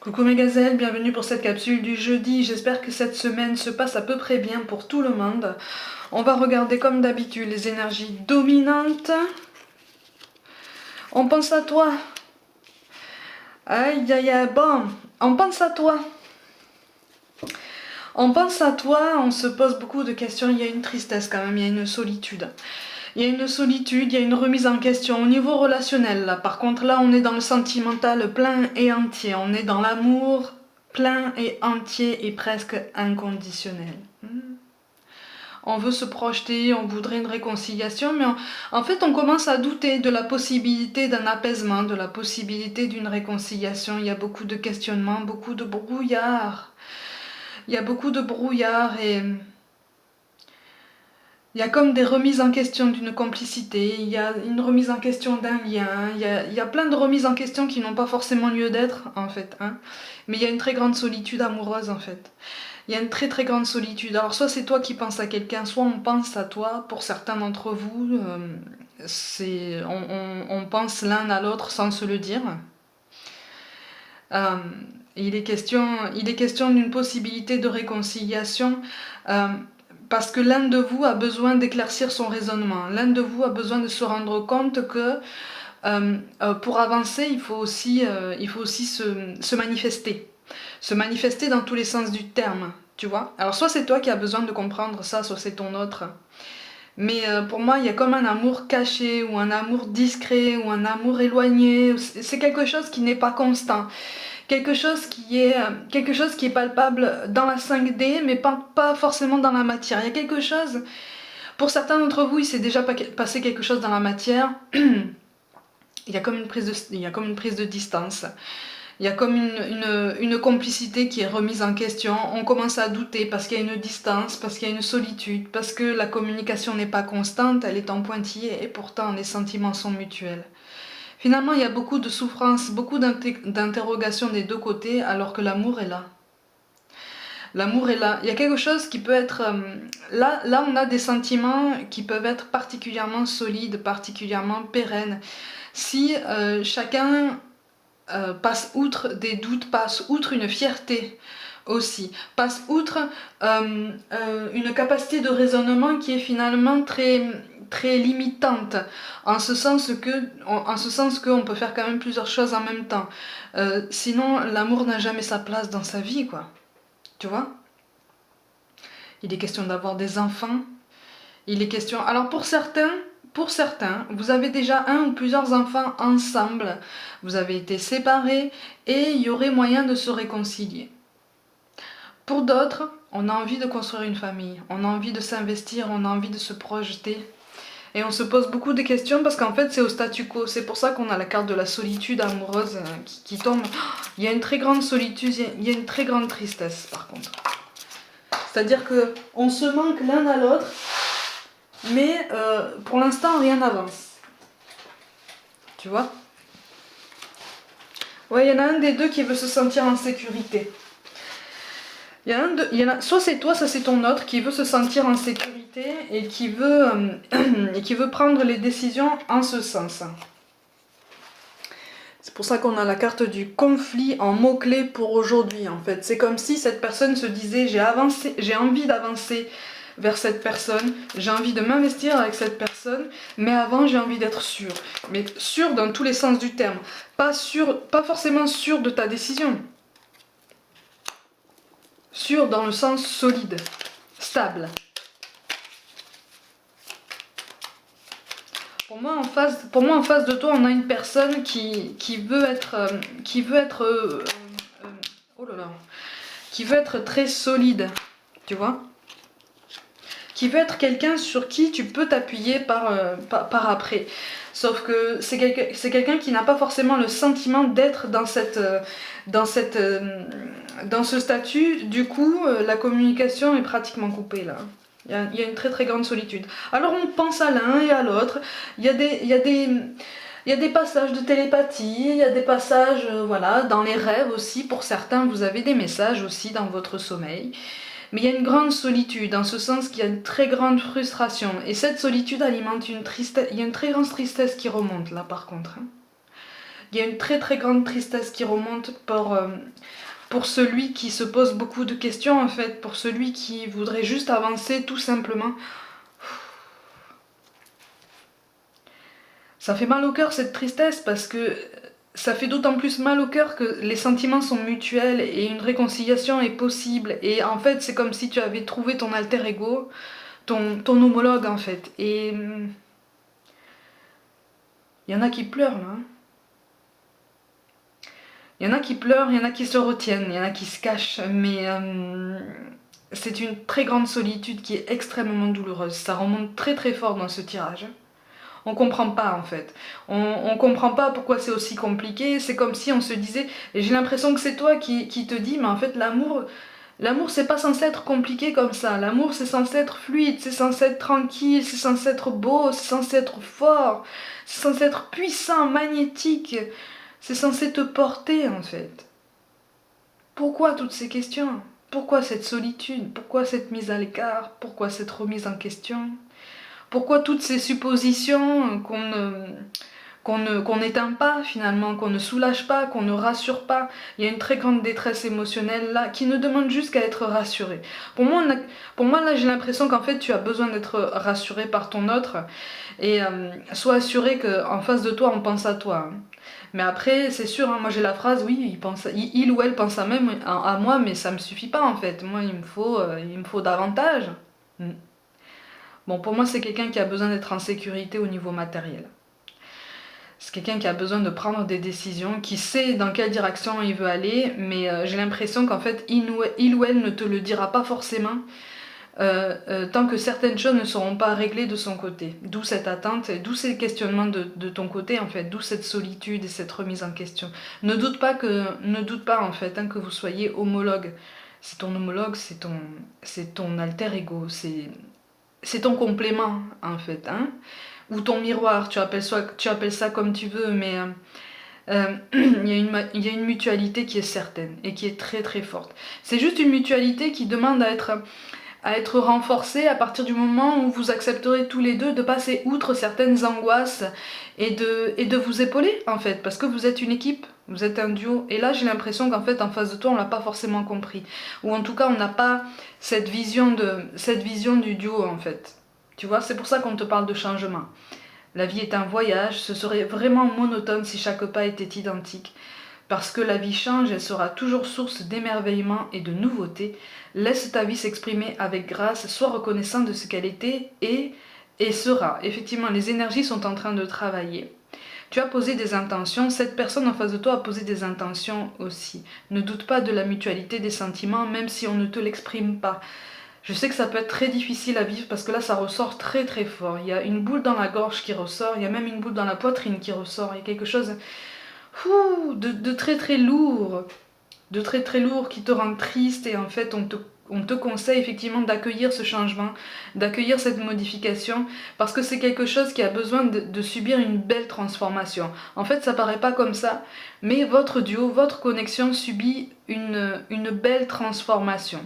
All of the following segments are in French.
Coucou mes gazelles, bienvenue pour cette capsule du jeudi. J'espère que cette semaine se passe à peu près bien pour tout le monde. On va regarder comme d'habitude les énergies dominantes. On pense à toi. Aïe aïe aïe, bon, on pense à toi. On pense à toi, on se pose beaucoup de questions, il y a une tristesse quand même, il y a une solitude. Il y a une solitude, il y a une remise en question au niveau relationnel. Là. Par contre, là, on est dans le sentimental plein et entier. On est dans l'amour plein et entier et presque inconditionnel. On veut se projeter, on voudrait une réconciliation, mais en fait, on commence à douter de la possibilité d'un apaisement, de la possibilité d'une réconciliation. Il y a beaucoup de questionnements, beaucoup de brouillard. Il y a beaucoup de brouillard et... il y a comme des remises en question d'une complicité, il y a une remise en question d'un lien, il y a plein de remises en question qui n'ont pas forcément lieu d'être en fait, hein. Mais il y a une très grande solitude amoureuse en fait. Il y a une très très grande solitude. Alors soit c'est toi qui penses à quelqu'un, soit on pense à toi. Pour certains d'entre vous, on pense l'un à l'autre sans se le dire. Euh, il est question d'une possibilité de réconciliation. Parce que l'un de vous a besoin d'éclaircir son raisonnement. L'un de vous a besoin de se rendre compte que pour avancer, il faut aussi se manifester. Se manifester dans tous les sens du terme, tu vois. Alors soit c'est toi qui as besoin de comprendre ça, soit c'est ton autre. Mais pour moi, il y a comme un amour caché, ou un amour discret, ou un amour éloigné. C'est quelque chose qui n'est pas constant. Quelque chose qui est palpable dans la 5D, mais pas forcément dans la matière. Il y a quelque chose, pour certains d'entre vous, il s'est déjà passé quelque chose dans la matière. Il y a comme une prise de distance. Il y a comme une complicité qui est remise en question. On commence à douter parce qu'il y a une distance, parce qu'il y a une solitude, parce que la communication n'est pas constante, elle est en pointillé et pourtant les sentiments sont mutuels. Finalement, il y a beaucoup de souffrance, beaucoup d'interrogations des deux côtés, alors que l'amour est là. L'amour est là. Il y a quelque chose qui peut être... là, on a des sentiments qui peuvent être particulièrement solides, particulièrement pérennes. Si chacun passe outre des doutes, passe outre une fierté aussi, passe outre une capacité de raisonnement qui est finalement très limitante, en ce sens qu'on peut faire quand même plusieurs choses en même temps. Sinon, l'amour n'a jamais sa place dans sa vie, quoi. Tu vois? Il est question d'avoir des enfants. Il est question... Alors pour certains, vous avez déjà un ou plusieurs enfants ensemble. Vous avez été séparés et il y aurait moyen de se réconcilier. Pour d'autres, on a envie de construire une famille. On a envie de s'investir, on a envie de se projeter. Et on se pose beaucoup de questions parce qu'en fait c'est au statu quo. C'est pour ça qu'on a la carte de la solitude amoureuse qui tombe. Il y a une très grande solitude, il y a une très grande tristesse par contre. C'est-à-dire qu'on se manque l'un à l'autre, mais pour l'instant rien n'avance. Tu vois? Ouais, il y en a un des deux qui veut se sentir en sécurité. Soit c'est toi, soit c'est ton autre qui veut se sentir en sécurité et qui veut prendre les décisions en ce sens. C'est pour ça qu'on a la carte du conflit en mots-clés pour aujourd'hui en fait. C'est comme si cette personne se disait j'ai envie d'avancer vers cette personne, j'ai envie de m'investir avec cette personne, mais avant j'ai envie d'être sûre. Mais sûre dans tous les sens du terme. Pas forcément sûre de ta décision. Sûre dans le sens solide, stable. Pour moi, en face de toi, on a une personne qui veut être très solide, tu vois, qui veut être quelqu'un sur qui tu peux t'appuyer par après. Sauf que c'est quelqu'un qui n'a pas forcément le sentiment d'être dans ce statut. Du coup, la communication est pratiquement coupée là. Il y a une très très grande solitude. Alors on pense à l'un et à l'autre. Il y a des passages de télépathie, il y a des passages voilà, dans les rêves aussi. Pour certains, vous avez des messages aussi dans votre sommeil. Mais il y a une grande solitude, en ce sens qu'il y a une très grande frustration. Et cette solitude alimente une tristesse. Il y a une très grande tristesse qui remonte là par contre. Il y a une très très grande tristesse qui remonte pour celui qui se pose beaucoup de questions en fait, pour celui qui voudrait juste avancer tout simplement. Ça fait mal au cœur cette tristesse parce que ça fait d'autant plus mal au cœur que les sentiments sont mutuels et une réconciliation est possible. Et en fait, c'est comme si tu avais trouvé ton alter ego, ton homologue en fait. Et il y en a qui pleurent là. Il y en a qui pleurent, il y en a qui se retiennent, il y en a qui se cachent, mais c'est une très grande solitude qui est extrêmement douloureuse. Ça remonte très très fort dans ce tirage. On comprend pas en fait. On comprend pas pourquoi c'est aussi compliqué. C'est comme si on se disait, et j'ai l'impression que c'est toi qui te dis, mais en fait l'amour c'est pas censé être compliqué comme ça. L'amour c'est censé être fluide, c'est censé être tranquille, c'est censé être beau, c'est censé être fort, c'est censé être puissant, magnétique. C'est censé te porter en fait. Pourquoi toutes ces questions? Pourquoi cette solitude? Pourquoi cette mise à l'écart? Pourquoi cette remise en question? Pourquoi toutes ces suppositions qu'on n'éteint pas finalement, qu'on ne soulage pas, qu'on ne rassure pas? Il y a une très grande détresse émotionnelle là qui ne demande juste qu'à être rassurée. Pour moi là j'ai l'impression qu'en fait tu as besoin d'être rassuré par ton autre et sois assuré qu'en face de toi on pense à toi. Mais après, c'est sûr, hein, moi j'ai la phrase, oui, il ou elle pense à moi, mais ça me suffit pas en fait. Moi, il me faut davantage. Mm. Bon, pour moi, c'est quelqu'un qui a besoin d'être en sécurité au niveau matériel. C'est quelqu'un qui a besoin de prendre des décisions, qui sait dans quelle direction il veut aller, mais j'ai l'impression qu'en fait, il ou elle ne te le dira pas forcément tant que certaines choses ne seront pas réglées de son côté. D'où cette attente, d'où ces questionnements de ton côté en fait, d'où cette solitude et cette remise en question. Ne doute pas en fait hein, que vous soyez homologue. C'est ton homologue, c'est ton alter ego, c'est ton complément en fait, hein, ou ton miroir. Tu appelles ça comme tu veux, mais il y a une mutualité qui est certaine et qui est très très forte. C'est juste une mutualité qui demande à être renforcé à partir du moment où vous accepterez tous les deux de passer outre certaines angoisses et de vous épauler en fait, parce que vous êtes une équipe, vous êtes un duo. Et là j'ai l'impression qu'en fait en face de toi on l'a pas forcément compris, ou en tout cas on n'a pas cette vision du duo en fait. Tu vois, c'est pour ça qu'on te parle de changement. La vie est un voyage, ce serait vraiment monotone si chaque pas était identique. Parce que la vie change, elle sera toujours source d'émerveillement et de nouveautés. Laisse ta vie s'exprimer avec grâce, sois reconnaissant de ce qu'elle était et sera. Effectivement, les énergies sont en train de travailler. Tu as posé des intentions, cette personne en face de toi a posé des intentions aussi. Ne doute pas de la mutualité des sentiments, même si on ne te l'exprime pas. Je sais que ça peut être très difficile à vivre parce que là ça ressort très très fort. Il y a une boule dans la gorge qui ressort, il y a même une boule dans la poitrine qui ressort. Il y a quelque chose de très très lourd, de très très lourd qui te rend triste et en fait on te conseille effectivement d'accueillir ce changement, d'accueillir cette modification parce que c'est quelque chose qui a besoin de subir une belle transformation. En fait ça paraît pas comme ça, mais votre duo, votre connexion subit une belle transformation.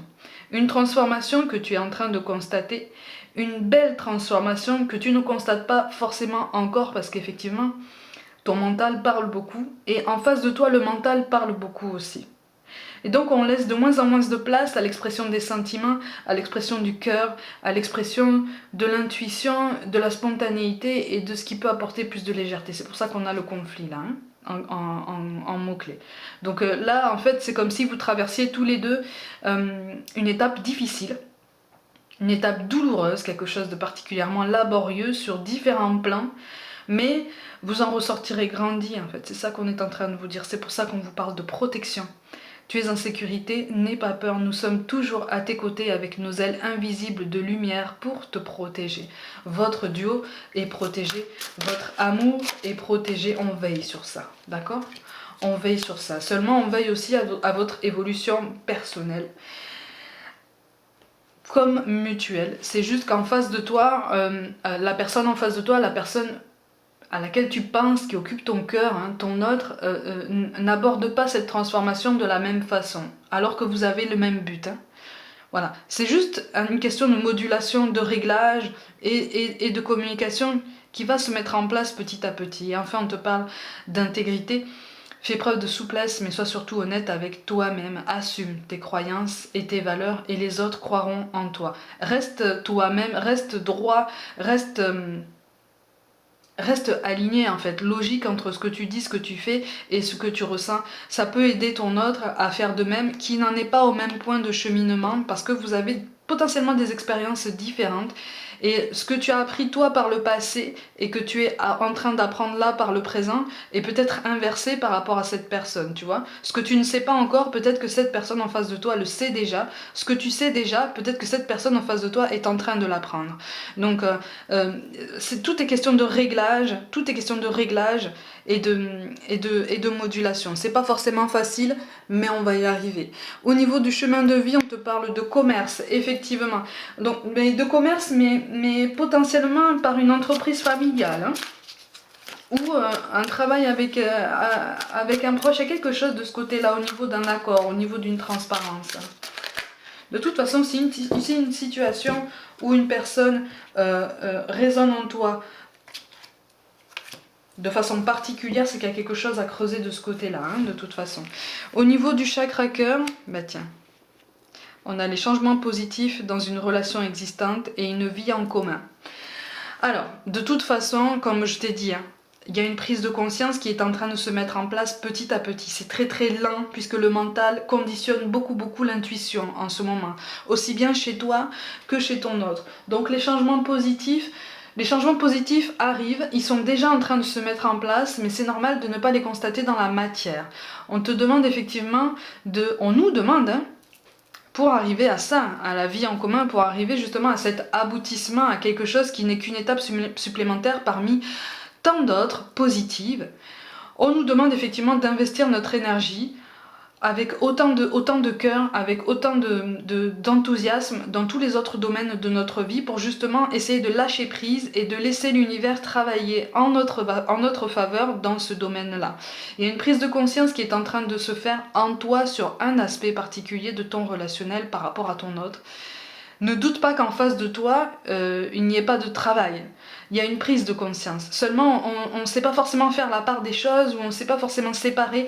Une transformation que tu es en train de constater, une belle transformation que tu ne constates pas forcément encore parce qu'effectivement ton mental parle beaucoup et en face de toi le mental parle beaucoup aussi. Et donc on laisse de moins en moins de place à l'expression des sentiments, à l'expression du cœur, à l'expression de l'intuition, de la spontanéité et de ce qui peut apporter plus de légèreté. C'est pour ça qu'on a le conflit là, hein, en mots-clés. Donc là en fait c'est comme si vous traversiez tous les deux une étape difficile, une étape douloureuse, quelque chose de particulièrement laborieux sur différents plans, mais vous en ressortirez grandi en fait, c'est ça qu'on est en train de vous dire, c'est pour ça qu'on vous parle de protection. Tu es en sécurité, n'aie pas peur, nous sommes toujours à tes côtés avec nos ailes invisibles de lumière pour te protéger. Votre duo est protégé, votre amour est protégé, on veille sur ça, d'accord? On veille sur ça, seulement on veille aussi à votre évolution personnelle comme mutuelle. C'est juste qu'en face de toi, la personne en face de toi, la personne à laquelle tu penses, qui occupe ton cœur, hein, ton autre, n'aborde pas cette transformation de la même façon, alors que vous avez le même but. Hein. Voilà, c'est juste une question de modulation, de réglage et de communication qui va se mettre en place petit à petit. Et enfin, on te parle d'intégrité. Fais preuve de souplesse, mais sois surtout honnête avec toi-même. Assume tes croyances et tes valeurs et les autres croiront en toi. Reste toi-même, reste droit, reste aligné en fait, logique entre ce que tu dis, ce que tu fais et ce que tu ressens. Ça peut aider ton autre à faire de même, qui n'en est pas au même point de cheminement, parce que vous avez potentiellement des expériences différentes. Et ce que tu as appris toi par le passé et que tu es en train d'apprendre là par le présent est peut-être inversé par rapport à cette personne, tu vois. Ce que tu ne sais pas encore, peut-être que cette personne en face de toi le sait déjà. Ce que tu sais déjà, peut-être que cette personne en face de toi est en train de l'apprendre. Donc tout est question de réglage, tout est question de réglage et de modulation. C'est pas forcément facile, mais on va y arriver. Au niveau du chemin de vie, on te parle de commerce, effectivement. Donc, mais de commerce, mais potentiellement par une entreprise familiale, hein, ou un travail avec un proche. Il y a quelque chose de ce côté-là, au niveau d'un accord, au niveau d'une transparence. De toute façon, si une situation où une personne résonne en toi de façon particulière, c'est qu'il y a quelque chose à creuser de ce côté-là, hein, de toute façon. Au niveau du chakra cœur, bah tiens, on a les changements positifs dans une relation existante et une vie en commun. Alors, de toute façon, comme je t'ai dit, hein, il y a une prise de conscience qui est en train de se mettre en place petit à petit. C'est très très lent puisque le mental conditionne beaucoup l'intuition en ce moment, aussi bien chez toi que chez ton autre. Donc les changements positifs arrivent, ils sont déjà en train de se mettre en place, mais c'est normal de ne pas les constater dans la matière. On te demande effectivement on nous demande, hein, pour arriver à ça, à la vie en commun, pour arriver justement à cet aboutissement, à quelque chose qui n'est qu'une étape supplémentaire parmi tant d'autres positives, on nous demande effectivement d'investir notre énergie avec autant de cœur, avec autant d'enthousiasme dans tous les autres domaines de notre vie pour justement essayer de lâcher prise et de laisser l'univers travailler en notre faveur dans ce domaine-là. Il y a une prise de conscience qui est en train de se faire en toi sur un aspect particulier de ton relationnel par rapport à ton autre. Ne doute pas qu'en face de toi, il n'y ait pas de travail. Il y a une prise de conscience. Seulement, on ne sait pas forcément faire la part des choses ou on ne sait pas forcément séparer.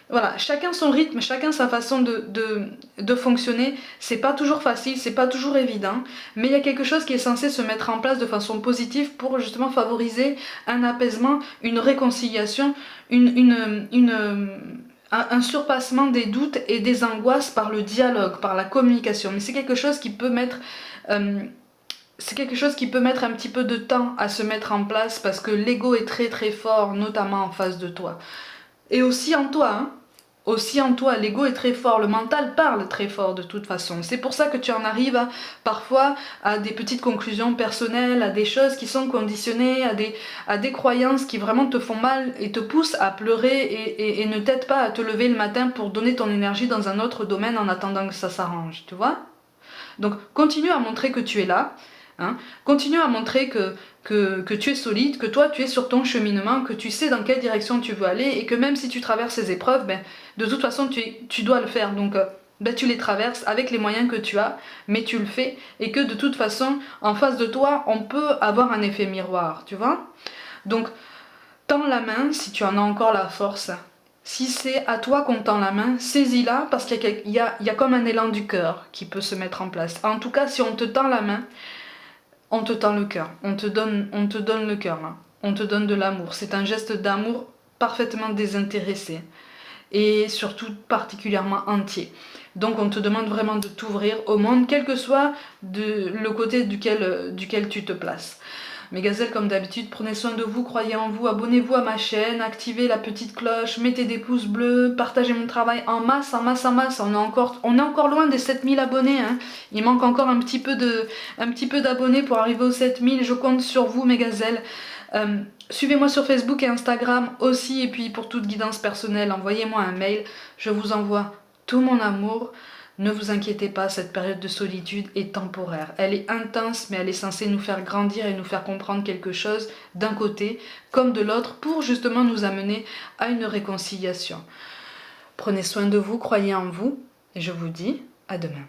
Voilà, chacun son rythme, chacun sa façon de fonctionner. C'est pas toujours facile, c'est pas toujours évident, mais il y a quelque chose qui est censé se mettre en place de façon positive pour justement favoriser un apaisement, une réconciliation, un surpassement des doutes et des angoisses par le dialogue, par la communication. Mais c'est quelque chose qui peut mettre un petit peu de temps à se mettre en place parce que l'ego est très très fort, notamment en face de toi. Et aussi en toi, hein. Aussi en toi, l'ego est très fort, le mental parle très fort de toute façon. C'est pour ça que tu en arrives parfois à des petites conclusions personnelles, à des choses qui sont conditionnées, à des croyances qui vraiment te font mal et te poussent à pleurer et ne t'aident pas à te lever le matin pour donner ton énergie dans un autre domaine en attendant que ça s'arrange, tu vois? Donc continue à montrer que tu es là, hein. Continue à montrer que tu es solide, que toi tu es sur ton cheminement, que tu sais dans quelle direction tu veux aller et que même si tu traverses ces épreuves, ben, de toute façon tu dois le faire. Donc ben, tu les traverses avec les moyens que tu as, mais tu le fais et que de toute façon en face de toi on peut avoir un effet miroir, tu vois. Donc tends la main si tu en as encore la force. Si c'est à toi qu'on tend la main, saisis-la parce qu'il y a comme un élan du cœur qui peut se mettre en place. En tout cas, si on te tend la main, on te tend le cœur, on te donne le cœur, hein. On te donne de l'amour. C'est un geste d'amour parfaitement désintéressé et surtout particulièrement entier. Donc on te demande vraiment de t'ouvrir au monde, quel que soit le côté duquel tu te places. Mes gazelles, comme d'habitude, prenez soin de vous, croyez en vous, abonnez-vous à ma chaîne, activez la petite cloche, mettez des pouces bleus, partagez mon travail en masse. On est encore loin des 7000 abonnés, hein. Il manque encore un petit peu d'abonnés pour arriver aux 7000. Je compte sur vous, mes gazelles. Suivez-moi sur Facebook et Instagram aussi, et puis pour toute guidance personnelle, envoyez-moi un mail, je vous envoie tout mon amour. Ne vous inquiétez pas, cette période de solitude est temporaire. Elle est intense, mais elle est censée nous faire grandir et nous faire comprendre quelque chose d'un côté comme de l'autre pour justement nous amener à une réconciliation. Prenez soin de vous, croyez en vous, et je vous dis à demain.